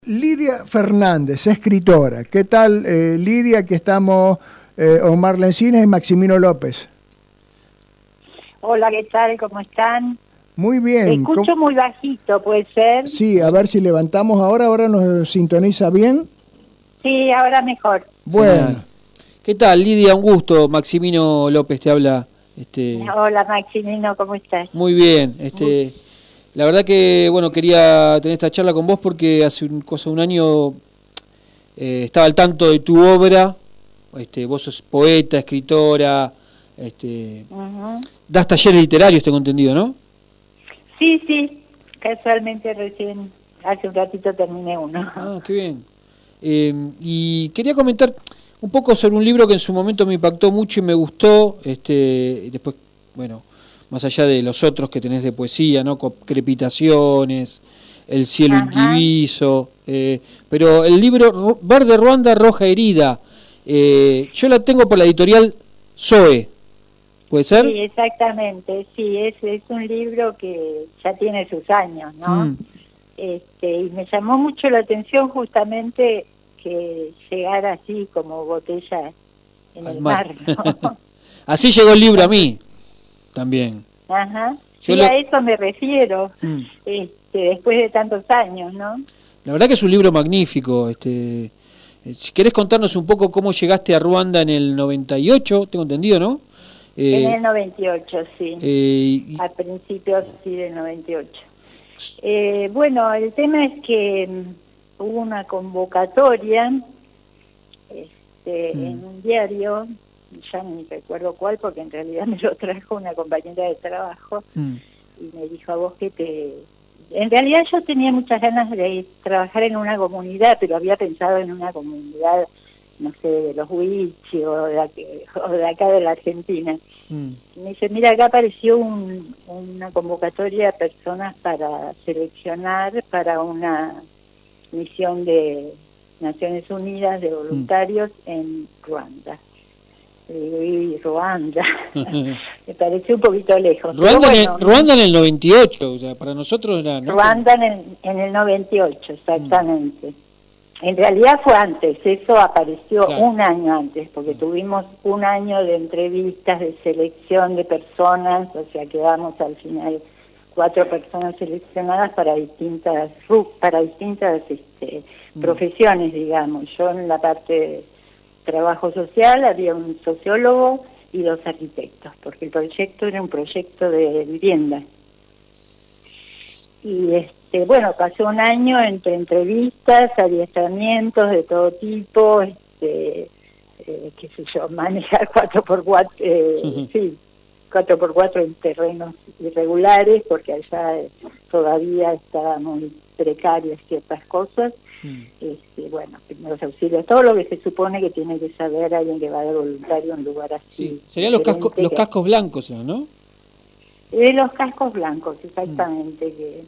Lidia Fernández, escritora. ¿Qué tal, Lidia? Aquí estamos Omar Lencines y Maximino López. Hola, ¿qué tal? ¿Cómo están? Muy bien. Escucho muy bajito, ¿puede ser? Sí, a ver si levantamos ahora nos sintoniza bien. Sí, ahora mejor. Bueno. Genial. ¿Qué tal, Lidia? Un gusto. Maximino López te habla. Hola, Maximino, ¿cómo estás? Muy bien. La verdad que, bueno, quería tener esta charla con vos porque hace un año estaba al tanto de tu obra. Vos sos poeta, escritora, das talleres literarios, tengo entendido, ¿no? Sí, casualmente recién, hace un ratito terminé uno. Ah, qué bien. Y quería comentar un poco sobre un libro que en su momento me impactó mucho y me gustó, y después, bueno, más allá de los otros que tenés de poesía, ¿no? Crepitaciones, El cielo Ajá. indiviso, pero el libro Verde Ruanda, Roja Herida, yo la tengo por la editorial Zoe, ¿puede ser? Sí, exactamente, sí, es un libro que ya tiene sus años, ¿no? Y me llamó mucho la atención justamente que llegara así como botella en Al el mar. mar, ¿no? Así llegó el libro a mí, también. Ajá, Yo sí, a eso me refiero, después de tantos años, ¿no? La verdad que es un libro magnífico. Si querés contarnos un poco cómo llegaste a Ruanda en el 98, tengo entendido, ¿no? En el 98, sí, Y a principios sí del 98. Bueno, el tema es que hubo una convocatoria en un diario, ya ni recuerdo cuál, porque en realidad me lo trajo una compañera de trabajo, y me dijo: a vos que te... En realidad yo tenía muchas ganas de trabajar en una comunidad, pero había pensado en una comunidad, no sé, de los Huichi o de acá de la Argentina. Me dice: mira, acá apareció una convocatoria de personas para seleccionar para una misión de Naciones Unidas de voluntarios en Ruanda. Y Ruanda, me pareció un poquito lejos. Ruanda, Pero bueno, Ruanda en el 98, o sea, para nosotros era, ¿no? Ruanda en el 98, exactamente. En realidad fue antes, eso apareció un año antes, porque tuvimos un año de entrevistas, de selección de personas, o sea, quedamos al final 4 personas seleccionadas para distintas profesiones, digamos. Yo en la parte de trabajo social había un sociólogo y 2 arquitectos, porque el proyecto era un proyecto de vivienda. Y bueno, pasó un año entre entrevistas, adiestramientos de todo tipo, qué sé yo, manejar 4x4, sí, 4x4 en terrenos irregulares, porque allá todavía estaba muy precarias ciertas cosas. Bueno, primeros auxilios, todo lo que se supone que tiene que saber alguien que va de voluntario a un lugar así. Sí, serían los cascos blancos, ¿no? De los cascos blancos, exactamente, que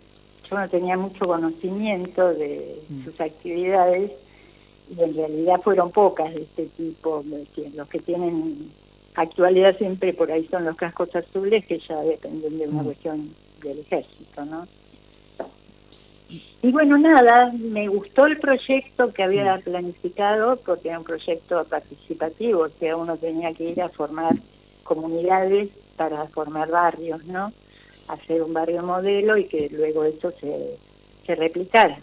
yo no tenía mucho conocimiento de sus actividades, y en realidad fueron pocas de este tipo. Los que tienen actualidad siempre por ahí son los cascos azules, que ya dependen de una cuestión del ejército, ¿no? Y bueno, nada, me gustó el proyecto que había planificado, porque era un proyecto participativo, o sea, uno tenía que ir a formar comunidades para formar barrios, ¿no? Hacer un barrio modelo y que luego eso se replicara.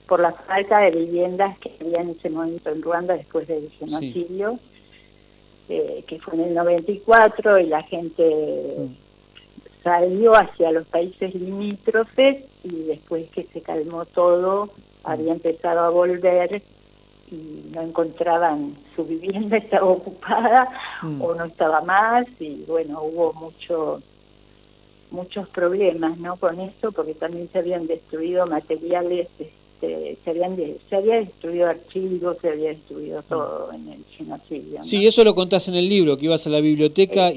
Por la falta de viviendas que había en ese momento en Ruanda después del genocidio, que fue en el 94, y la gente salió hacia los países limítrofes, y después que se calmó todo, había empezado a volver y no encontraban su vivienda, estaba ocupada o no estaba más, y bueno, hubo muchos problemas, ¿no? Con eso, porque también se habían destruido materiales, se había destruido archivos, se había destruido todo en el genocidio, ¿no? Sí, eso lo contás en el libro, que ibas a la biblioteca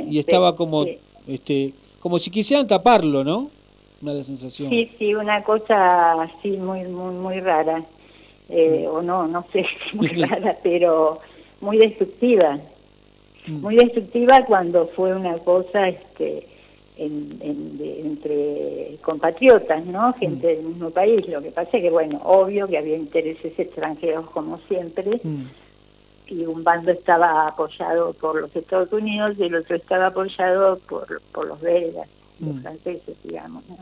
y estaba como, como si quisieran taparlo, ¿no? Una de la sensación. Sí, una cosa así muy rara, o no sé si muy rara, pero muy destructiva. Muy destructiva, cuando fue una cosa entre compatriotas, ¿no? Gente del mismo país. Lo que pasa es que, bueno, obvio que había intereses extranjeros como siempre, y un bando estaba apoyado por los Estados Unidos y el otro estaba apoyado por los belgas, los franceses, digamos, ¿no?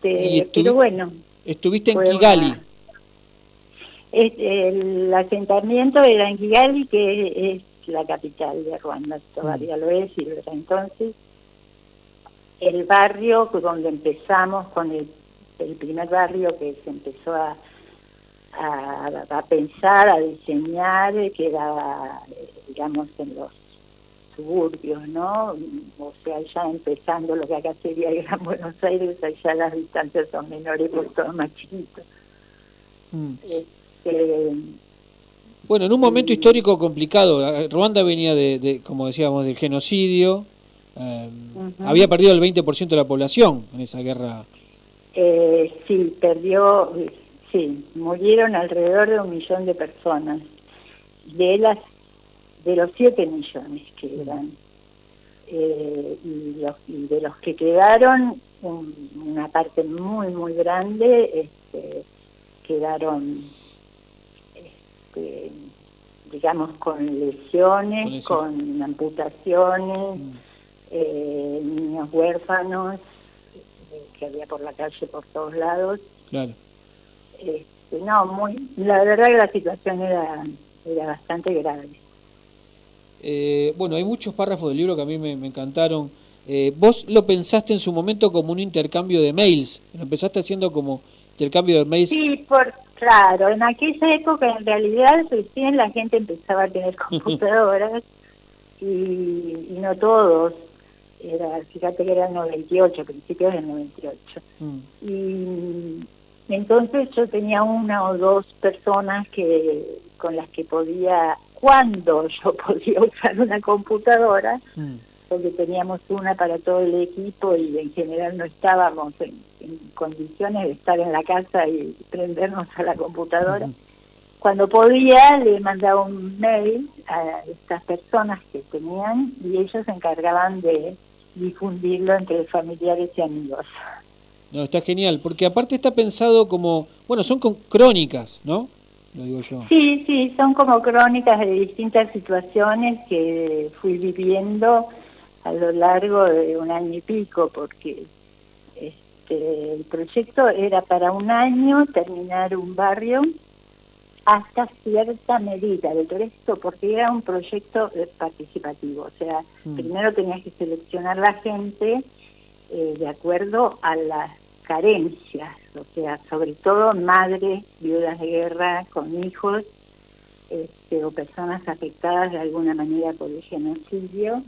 Pero bueno, estuviste en Kigali. El asentamiento era en Kigali, que es la capital de Ruanda, todavía lo es, y lo era entonces. El barrio donde empezamos con el primer barrio que se empezó a pensar, a diseñar, que era, digamos, en los suburbios, ¿no? O sea, ya empezando lo que acá sería el Gran Buenos Aires, allá las distancias son menores porque todo más chiquito. Bueno, en un momento histórico complicado, Ruanda venía como decíamos, del genocidio, había perdido el 20% de la población en esa guerra. Sí, murieron alrededor de 1 millón de personas, de los 7 millones que eran, y de los que quedaron, una parte muy, muy grande, quedaron, digamos, con lesiones, con amputaciones, niños huérfanos, que había por la calle por todos lados. Claro. La verdad que la situación era bastante grave. Bueno, hay muchos párrafos del libro que a mí me encantaron. Vos lo pensaste en su momento como un intercambio de mails, lo empezaste haciendo como intercambio de mails. Sí, claro, en aquella época en realidad recién la gente empezaba a tener computadoras y no todos. Fíjate que era el 98, principios del 98. Y entonces yo tenía 1 o 2 personas con las que cuando yo podía usar una computadora, porque teníamos una para todo el equipo y en general no estábamos en condiciones de estar en la casa y prendernos a la computadora. Cuando podía, le mandaba un mail a estas personas que tenían y ellos se encargaban de difundirlo entre familiares y amigos. No, está genial, porque aparte está pensado como, bueno, son crónicas, ¿no? Lo digo yo. Sí, son como crónicas de distintas situaciones que fui viviendo a lo largo de 1 año y pico, porque el proyecto era para 1 año terminar un barrio hasta cierta medida del resto, porque era un proyecto participativo. O sea, primero tenías que seleccionar la gente de acuerdo a las carencias, o sea, sobre todo madres, viudas de guerra, con hijos, o personas afectadas de alguna manera por el genocidio.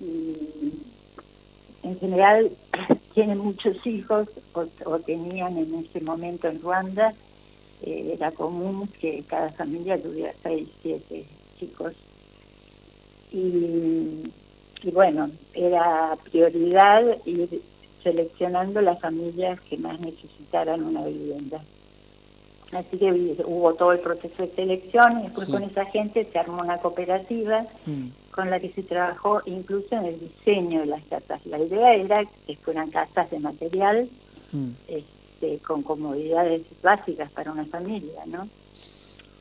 Y en general tienen muchos hijos, o tenían en ese momento en Ruanda. Era común que cada familia tuviera 6, 7 chicos. Y bueno, era prioridad ir seleccionando las familias que más necesitaran una vivienda. Así que hubo todo el proceso de selección y después con esa gente se armó una cooperativa con la que se trabajó incluso en el diseño de las casas. La idea era que fueran casas de material, con comodidades básicas para una familia, ¿no?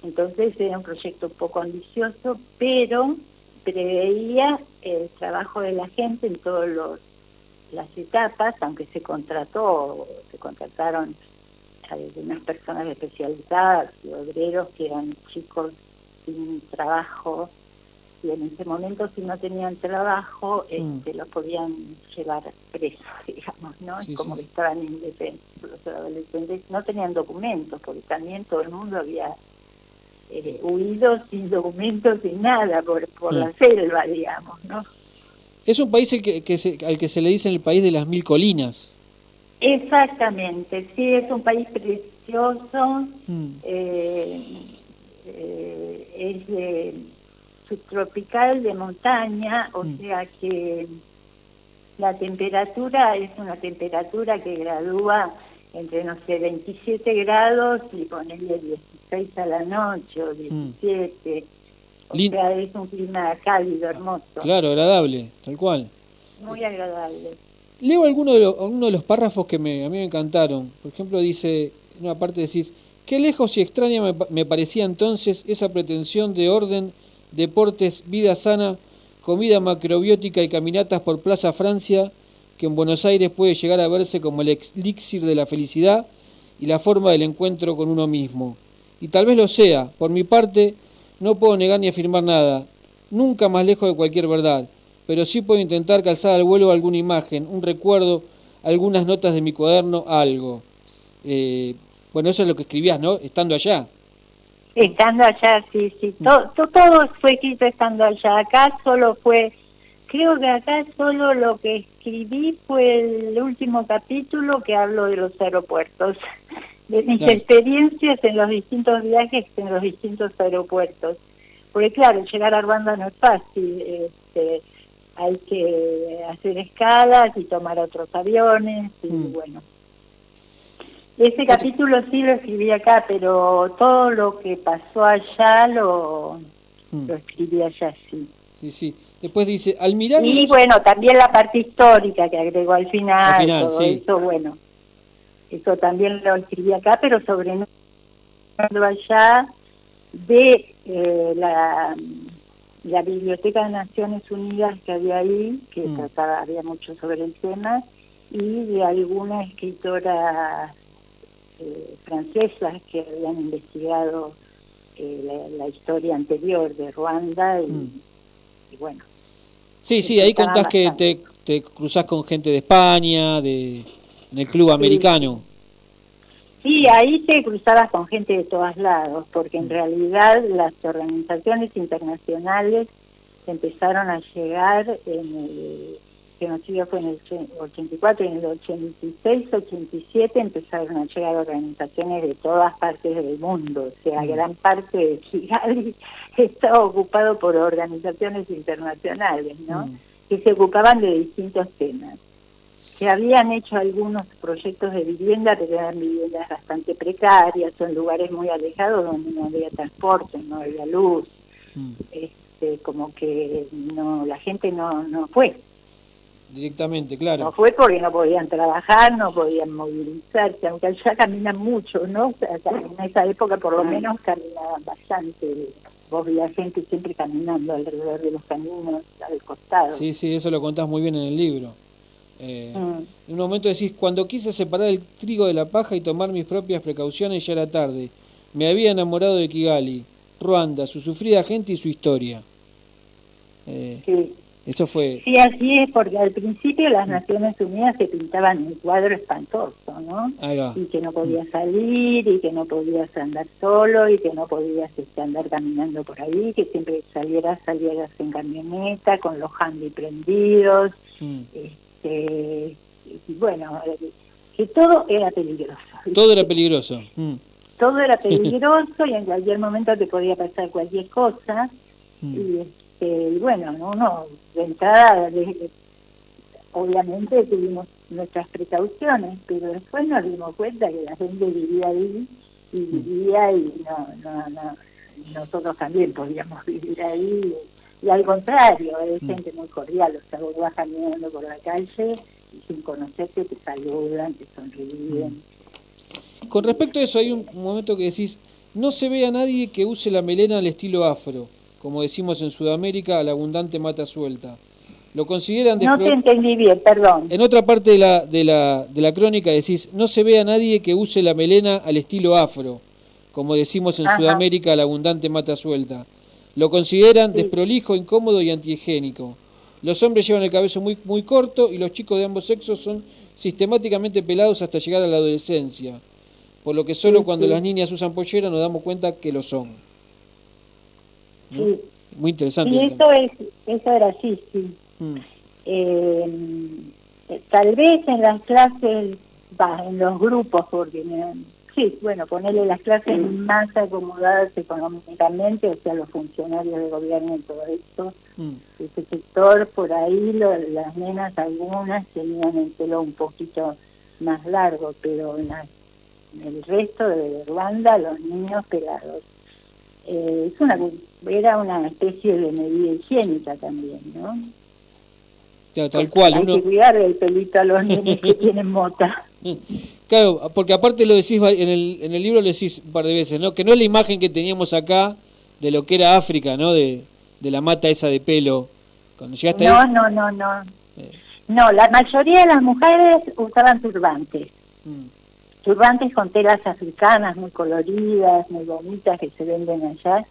Entonces era un proyecto un poco ambicioso, pero preveía el trabajo de la gente en todas las etapas, aunque se contrataron algunas personas especializadas y obreros que eran chicos sin trabajo, y en ese momento si no tenían trabajo los podían llevar presos, digamos, ¿no? Como que estaban indefensos. Los adolescentes no tenían documentos, porque también todo el mundo había huido sin documentos, sin nada, por la selva, digamos, ¿no? Es un país al que se le dice el país de las 1000 colinas. Exactamente, sí, es un país precioso, es subtropical de montaña, o sea que la temperatura es una temperatura que gradúa entre, no sé, 27 grados y ponerle 16 a la noche o 17, o sea, es un clima cálido, hermoso. Claro, agradable, tal cual. muy agradable. Leo alguno de los párrafos que a mí me encantaron. Por ejemplo, dice, en una parte decís, qué lejos y extraña me parecía entonces esa pretensión de orden, deportes, vida sana, comida macrobiótica y caminatas por Plaza Francia, que en Buenos Aires puede llegar a verse como el elixir de la felicidad y la forma del encuentro con uno mismo. Y tal vez lo sea, por mi parte, no puedo negar ni afirmar nada, nunca más lejos de cualquier verdad, pero sí puedo intentar calzar al vuelo alguna imagen, un recuerdo, algunas notas de mi cuaderno, algo. Bueno, eso es lo que escribías, ¿no? Estando allá. Estando allá, sí, sí. Todo fue escrito estando allá. Acá solo fue, creo que acá solo lo que escribí fue el último capítulo que hablo de los aeropuertos, de mis experiencias en los distintos viajes en los distintos aeropuertos. Porque claro, llegar a Ruanda no es fácil, hay que hacer escalas y tomar otros aviones y bueno. Ese capítulo sí lo escribí acá, pero todo lo que pasó allá lo escribí allá, sí. Sí, sí. Después dice, al mirar... Y bueno, también la parte histórica que agregó al final todo sí. eso, bueno, eso también lo escribí acá, pero sobre allá de la Biblioteca de Naciones Unidas que había ahí, que había mucho sobre el tema, y de alguna escritora francesas que habían investigado la historia anterior de Ruanda y bueno. Sí, sí, ahí contás bastante. Que te cruzás con gente de España, en el club americano. Sí, ahí te cruzabas con gente de todos lados, porque en realidad las organizaciones internacionales empezaron a llegar el genocidio fue en el 84, y en el 86, 87 empezaron a llegar organizaciones de todas partes del mundo, o sea, gran parte de Kigali estaba ocupado por organizaciones internacionales, ¿no? Que se ocupaban de distintos temas. Que habían hecho algunos proyectos de vivienda, pero eran viviendas bastante precarias, o en lugares muy alejados donde no había transporte, no había luz, como que no, la gente no fue. Directamente, claro. No fue porque no podían trabajar, no podían movilizarse, aunque allá caminan mucho, ¿no? O sea, en esa época por lo menos caminaban bastante. Vos veías gente siempre caminando alrededor de los caminos, al costado. Sí, sí, eso lo contás muy bien en el libro. En un momento decís, cuando quise separar el trigo de la paja y tomar mis propias precauciones ya era tarde. Me había enamorado de Kigali, Ruanda, su sufrida gente y su historia. Sí. Eso fue... Sí, así es, porque al principio las Naciones Unidas se pintaban un cuadro espantoso, ¿no? Y que no podías salir, y que no podías andar solo, y que no podías andar caminando por ahí, que siempre salieras en camioneta, con los handy prendidos, y bueno, que todo era peligroso. Todo era peligroso. Todo era peligroso y en cualquier momento te podía pasar cualquier cosa, y bueno, uno de entrada, obviamente tuvimos nuestras precauciones, pero después nos dimos cuenta que la gente vivía ahí y vivía y nosotros también podíamos vivir ahí, y al contrario, hay gente muy cordial, o sea, vos vas caminando por la calle y sin conocerte te saludan, te sonríen. Con respecto a eso, hay un momento que decís, no se ve a nadie que use la melena al estilo afro, como decimos en Sudamérica, a la abundante mata suelta. Lo consideran... No te entendí bien, perdón. En otra parte de la crónica decís, no se ve a nadie que use la melena al estilo afro, como decimos en Sudamérica, a la abundante mata suelta. Lo consideran desprolijo, incómodo y antihigiénico. Los hombres llevan el cabello muy, muy corto y los chicos de ambos sexos son sistemáticamente pelados hasta llegar a la adolescencia, por lo que solo cuando las niñas usan pollera nos damos cuenta que lo son. ¿No? Sí. Muy interesante. Y eso era así, sí. Tal vez en las clases, en los grupos, porque ponerle las clases más acomodadas económicamente, o sea, los funcionarios de gobierno y todo esto, ese sector, por ahí las nenas algunas tenían el pelo un poquito más largo, pero en el resto de Ruanda los niños pelados. Era una especie de medida higiénica también, ¿no? Claro, tal cual. Hay que cuidar el pelito a los nenes que tienen mota. Claro, porque aparte lo decís en el libro, lo decís un par de veces, ¿no? Que no es la imagen que teníamos acá de lo que era África, ¿no? De la mata esa de pelo. Cuando llegaste No, ahí... no. No, la mayoría de las mujeres usaban turbantes. Turbantes con telas africanas muy coloridas, muy bonitas, que se venden allá.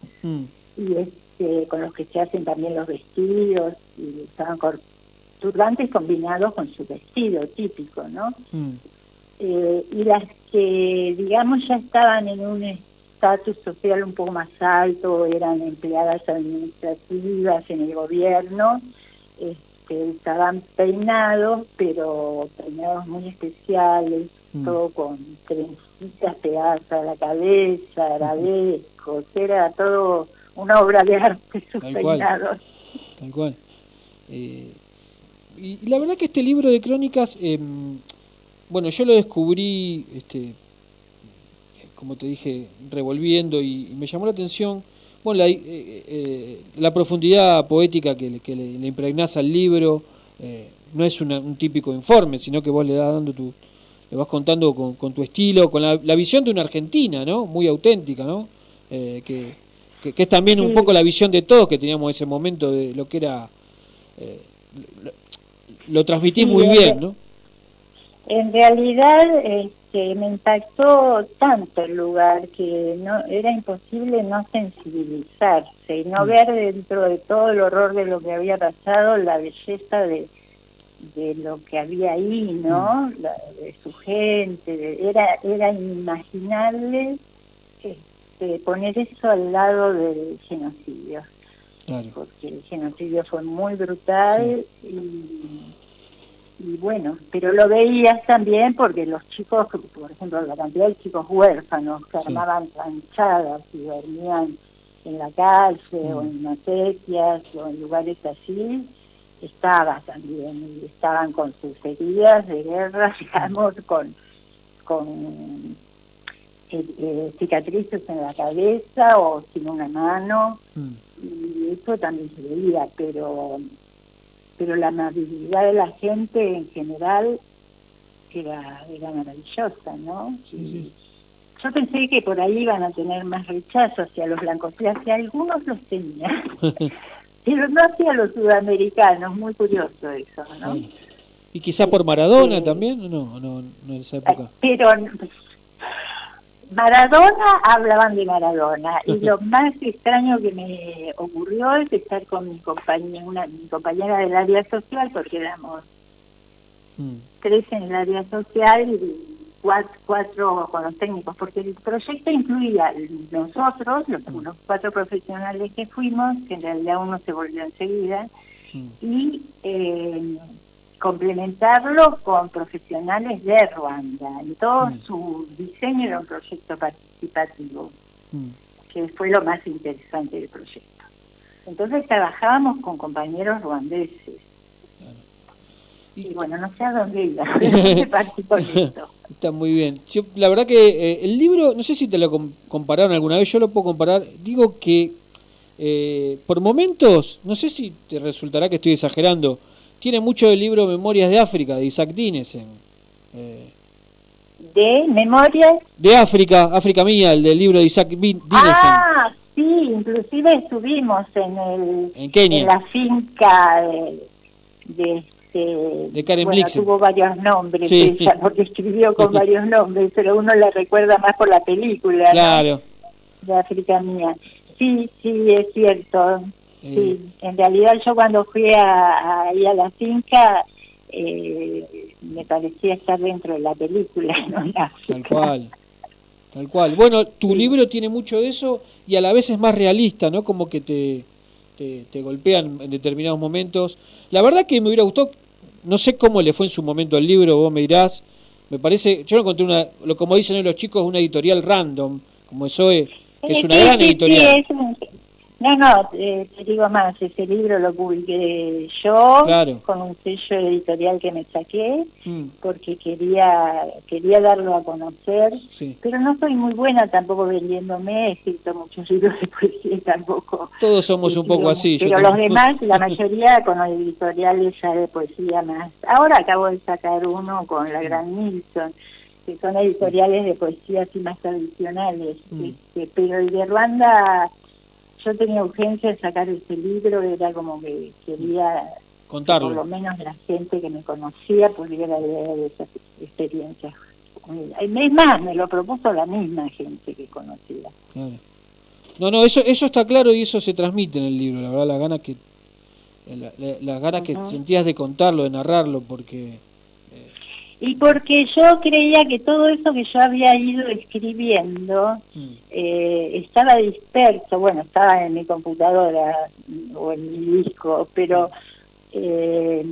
Y con los que se hacen también los vestidos. Y usaban turbantes combinados con su vestido típico, ¿no? Y las que, digamos, ya estaban en un estatus social un poco más alto, eran empleadas administrativas en el gobierno, estaban peinados, pero peinados muy especiales, todo con trencitas pegadas a la cabeza, arabescos, era todo una obra de arte, sus peinados. Tal cual. Y la verdad que este libro de crónicas, bueno, yo lo descubrí, como te dije, revolviendo y me llamó la atención, bueno, la profundidad poética que le impregnás al libro. No es un típico informe, sino que vos le vas contando con tu estilo, con la visión de una Argentina, ¿no? Muy auténtica, ¿no? Que es también un poco la visión de todos que teníamos en ese momento de lo que era... lo transmitís muy bien, ¿no? En realidad me impactó tanto el lugar que no era imposible no sensibilizarse y no ver dentro de todo el horror de lo que había pasado la belleza de lo que había ahí, ¿no? De su gente, era inimaginable poner eso al lado del genocidio. Claro. Porque el genocidio fue muy brutal y bueno, pero lo veías también porque los chicos, por ejemplo, la cantidad de chicos huérfanos que armaban ranchadas y dormían en la calle o en acequias o en lugares así, estaba también, y estaban con sus heridas de guerra, digamos, con cicatrices en la cabeza o sin una mano, y eso también se veía, pero la amabilidad de la gente en general era maravillosa, ¿no? Sí. Yo pensé que por ahí iban a tener más rechazo hacia los blancos, y hacia algunos los tenían, pero no hacia los sudamericanos, muy curioso eso, ¿no? ¿Y quizá por Maradona también? No, en esa época. Pero Maradona, hablaban de Maradona, y lo más extraño que me ocurrió es estar con mi compañera del área social, porque éramos 3 en el área social y 4 con los técnicos, porque el proyecto incluía nosotros, unos 4 profesionales que fuimos, que en realidad uno se volvió enseguida, y complementarlo con profesionales de Ruanda. Y todo su diseño era un proyecto participativo, que fue lo más interesante del proyecto. Entonces trabajábamos con compañeros ruandeses. Y bueno, no sé a dónde iba, pero participó en esto. Está muy bien. La verdad que el libro, no sé si te lo compararon alguna vez, yo lo puedo comparar. Digo que por momentos, no sé si te resultará que estoy exagerando, tiene mucho del libro Memorias de África, de Isaac Dinesen. ¿De Memorias? De África Mía, el del libro de Isaac Dinesen. Ah, sí, inclusive estuvimos en Kenia. En la finca de Karen Blixen. Tuvo varios nombres, sí. Ella, porque escribió con varios nombres, pero uno la recuerda más por la película, claro, ¿no? De África Mía. Sí, es cierto. Sí, en realidad yo cuando fui ahí a la finca me parecía estar dentro de la película, ¿no? Tal cual. Bueno, tu libro tiene mucho de eso y a la vez es más realista, ¿no? Como que te golpean en determinados momentos. La verdad que me hubiera gustado, no sé cómo le fue en su momento al libro, vos me dirás. Me parece, yo lo encontré como dicen los chicos, una editorial random, como eso es una gran editorial. No, te digo más, ese libro lo publiqué yo, Claro. con un sello editorial que me saqué, Mm, porque quería darlo a conocer, sí. pero no soy muy buena tampoco vendiéndome, he escrito muchos libros de poesía tampoco, Todos somos un poco así, yo pero los también. demás, la mayoría con editoriales ya de poesía más. Ahora acabo de sacar uno con la Gran Nilsson, que son Sí. editoriales de poesía así más tradicionales, Mm, pero el de Ruanda, yo tenía urgencia de sacar ese libro, era como que quería que por contarlo. lo menos la gente que me conocía pudiera leer esas experiencias. Es más, me lo propuso la misma gente que conocía. Claro. No, eso está claro y eso se transmite en el libro, la verdad, las ganas que Ujú. sentías de contarlo, de narrarlo, porque... Y porque yo creía que todo eso que yo había ido escribiendo mm, estaba disperso, bueno, estaba en mi computadora o en mi disco, pero eh,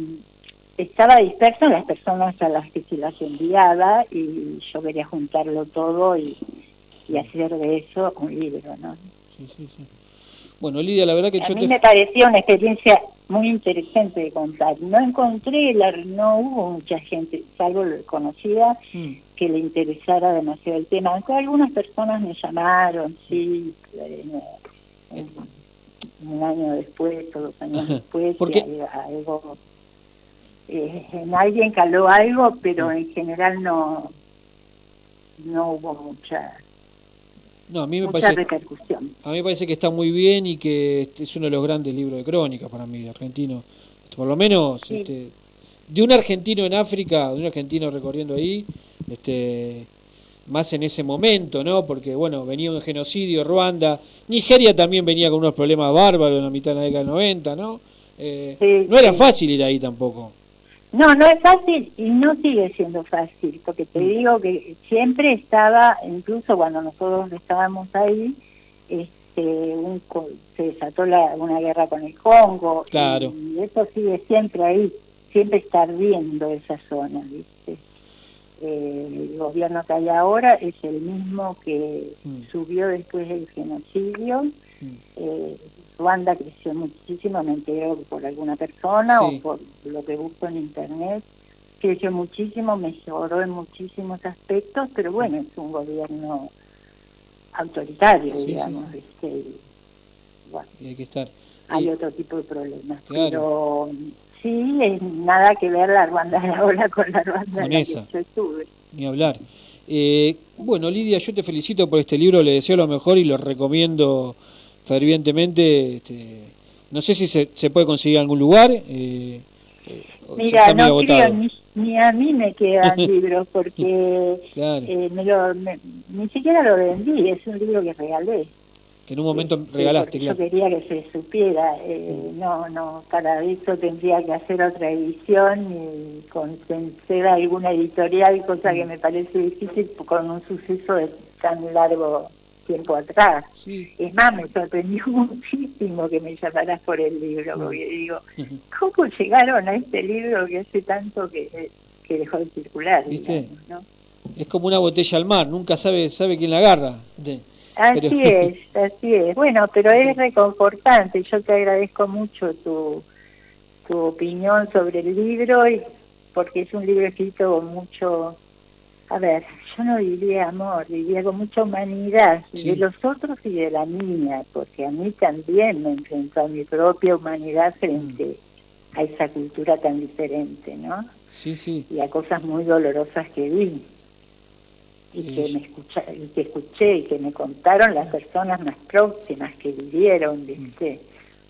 estaba disperso en las personas a las que se las enviaba y yo quería juntarlo todo y hacer de eso un libro, ¿no? sí, sí, sí. Bueno, Lidia, la verdad que A yo mí me parecía una experiencia muy interesante de contar. No hubo mucha gente, salvo conocida, Mm, que le interesara demasiado el tema. Aunque algunas personas me llamaron, sí, eh, un año después o 2 años después, y porque... algo, en alguien caló algo, pero mm, en general no hubo no, mucha repercusión. a mí me parece que está muy bien y que es uno de los grandes libros de crónicas para mí, argentino. Por lo menos, Sí. de un argentino en África, de un argentino recorriendo ahí, más en ese momento, ¿no? Porque, bueno, venía un genocidio, Ruanda, Nigeria también venía con unos problemas bárbaros en la mitad de la década del 90, ¿no? Sí, No era sí. fácil ir ahí tampoco. No es fácil y no sigue siendo fácil, porque te Mm, digo que siempre estaba, incluso cuando nosotros estábamos ahí, se desató una guerra con el Congo claro. y eso sigue siempre ahí, siempre está ardiendo esa zona, ¿viste? El gobierno que hay ahora es el mismo que Mm, subió después del genocidio. mm, eh, Ruanda creció muchísimo, me entero por alguna persona o sí. por lo que busco en internet, creció muchísimo, mejoró en muchísimos aspectos, pero bueno, es un gobierno autoritario, Sí, sí, digamos, sí. ¿viste? Y, bueno, Y hay que estar. hay otro tipo de problemas, Claro, pero sí, es nada que ver la Ruanda de ahora con la Ruanda en con la que esa. yo estuve. Ni hablar. Bueno, Lidia, yo te felicito por este libro, le deseo lo mejor y lo recomiendo fervientemente. No sé si se puede conseguir en algún lugar, o ya Mira, está medio no creo, agotado. ni a mí me quedan libros porque Claro, ni siquiera lo vendí, es un libro que regalé, que en un momento regalaste, porque yo claro. quería que se supiera. Para eso tendría que hacer otra edición y convencer a alguna editorial, cosa que Mm, me parece difícil con un suceso de tan largo tiempo atrás. sí. Es más, me sorprendió muchísimo que me llamaras por el libro, Mm. porque digo, ¿cómo llegaron a este libro que hace tanto que dejó de circular, ¿Viste? digamos, ¿no? Es como una botella al mar, nunca sabe quién la agarra. Pero Así es. Bueno, pero es reconfortante. Yo te agradezco mucho tu opinión sobre el libro, porque es un libro escrito con mucho, a ver, yo no diría amor, diría con mucha humanidad de sí, los otros y de la mía, porque a mí también me enfrentó a mi propia humanidad mm, frente a esa cultura tan diferente, ¿no? sí, sí. Y a cosas muy dolorosas que vi y Eh, y que escuché y que me contaron las personas más próximas que vivieron, mm, ¿viste?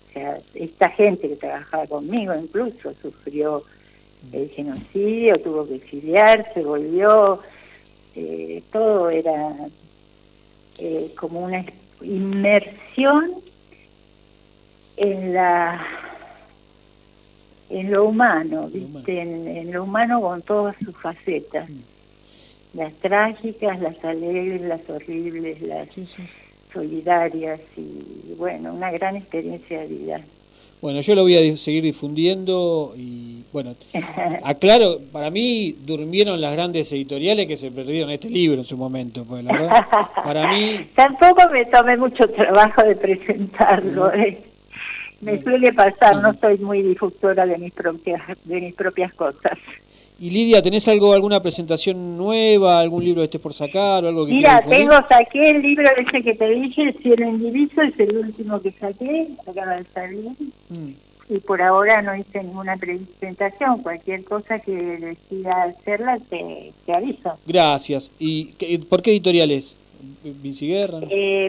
O sea, esta gente que trabajaba conmigo incluso sufrió el genocidio, tuvo que exiliarse, volvió, todo era como una inmersión en en lo humano, lo humano. ¿viste? En lo humano con todas sus facetas, Mm, las trágicas, las alegres, las horribles, las sí, sí. solidarias y bueno, una gran experiencia de vida. Bueno, yo lo voy a seguir difundiendo y, bueno, aclaro, para mí durmieron las grandes editoriales que se perdieron este libro en su momento, pues la verdad, para mí... Tampoco me tomé mucho trabajo de presentarlo, Me suele pasar, no soy muy difusora de mis propias cosas. Y Lidia, ¿tenés alguna presentación nueva, algún libro que estés por sacar o algo que Mira, quieras difundir? saqué el libro ese que te dije, El cielo indiviso, es el último que saqué, acaba de salir. Y por ahora no hice ninguna presentación, cualquier cosa que decida hacerla te aviso. Gracias. ¿Y por qué editorial es? ¿Vinci Guerra? ¿No?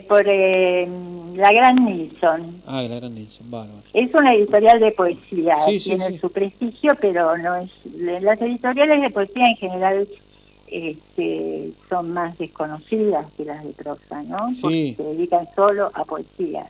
Por La Gran Nilsson. Ah, La Gran Nilsson, bárbaro. Es una editorial de poesía, Sí, tiene su prestigio, pero no es... Las editoriales de poesía en general son más desconocidas que las de prosa, ¿no? Sí. Porque se dedican solo a poesía.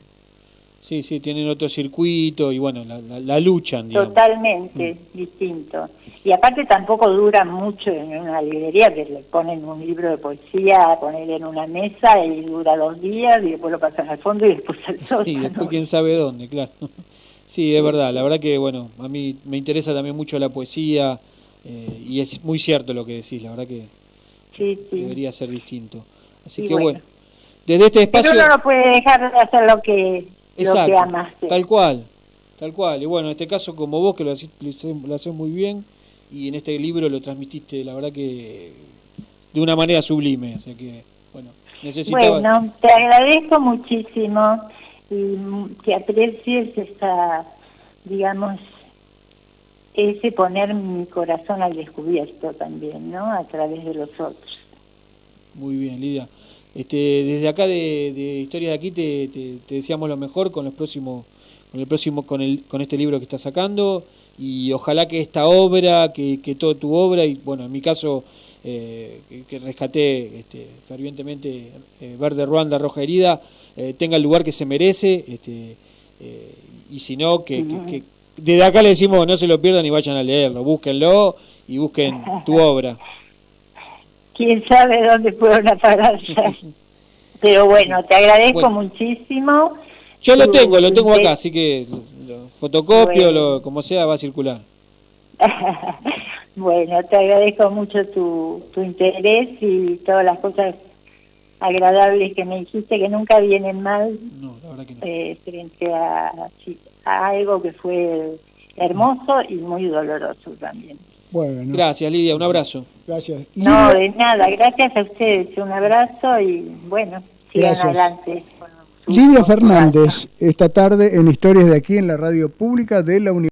Sí, tienen otro circuito y bueno, la luchan, digamos. Totalmente distinto. Y aparte tampoco duran mucho en una librería, que le ponen un libro de poesía, ponerle en una mesa y dura 2 días y después lo pasan al fondo y después al sótano. Y después quién sabe dónde, claro. Sí, es verdad, la verdad que bueno, a mí me interesa también mucho la poesía y es muy cierto lo que decís, la verdad que debería ser distinto. Así que bueno, desde este espacio... Pero uno no puede dejar de hacer lo que amaste. Tal cual. Y bueno, en este caso como vos que lo haces muy bien y en este libro lo transmitiste, la verdad que de una manera sublime, o sea que, bueno, necesitaba... Bueno, te agradezco muchísimo y que aprecies ese poner mi corazón al descubierto también, ¿no? A través de los otros. Muy bien, Lidia. Desde acá de Historias de Aquí te deseamos lo mejor con este libro que estás sacando y ojalá que esta obra, que toda tu obra y bueno, en mi caso que rescaté fervientemente Verde Ruanda, Roja Herida, tenga el lugar que se merece y si no, que desde acá le decimos no se lo pierdan y vayan a leerlo, búsquenlo y busquen tu obra. Quién sabe dónde fueron a parar ya. Pero bueno, te agradezco muchísimo. Yo lo tengo acá, así que lo fotocopio, como sea, va a circular. Bueno, te agradezco mucho tu interés y todas las cosas agradables que me dijiste, que nunca vienen mal. No, la verdad que no. Frente a algo que fue hermoso y muy doloroso también. Bueno. Gracias, Lidia, un abrazo. Gracias. No, de nada, gracias a ustedes, un abrazo y bueno, sigan adelante. Lidia Fernández, esta tarde en Historias de Aquí en la radio pública de la Universidad.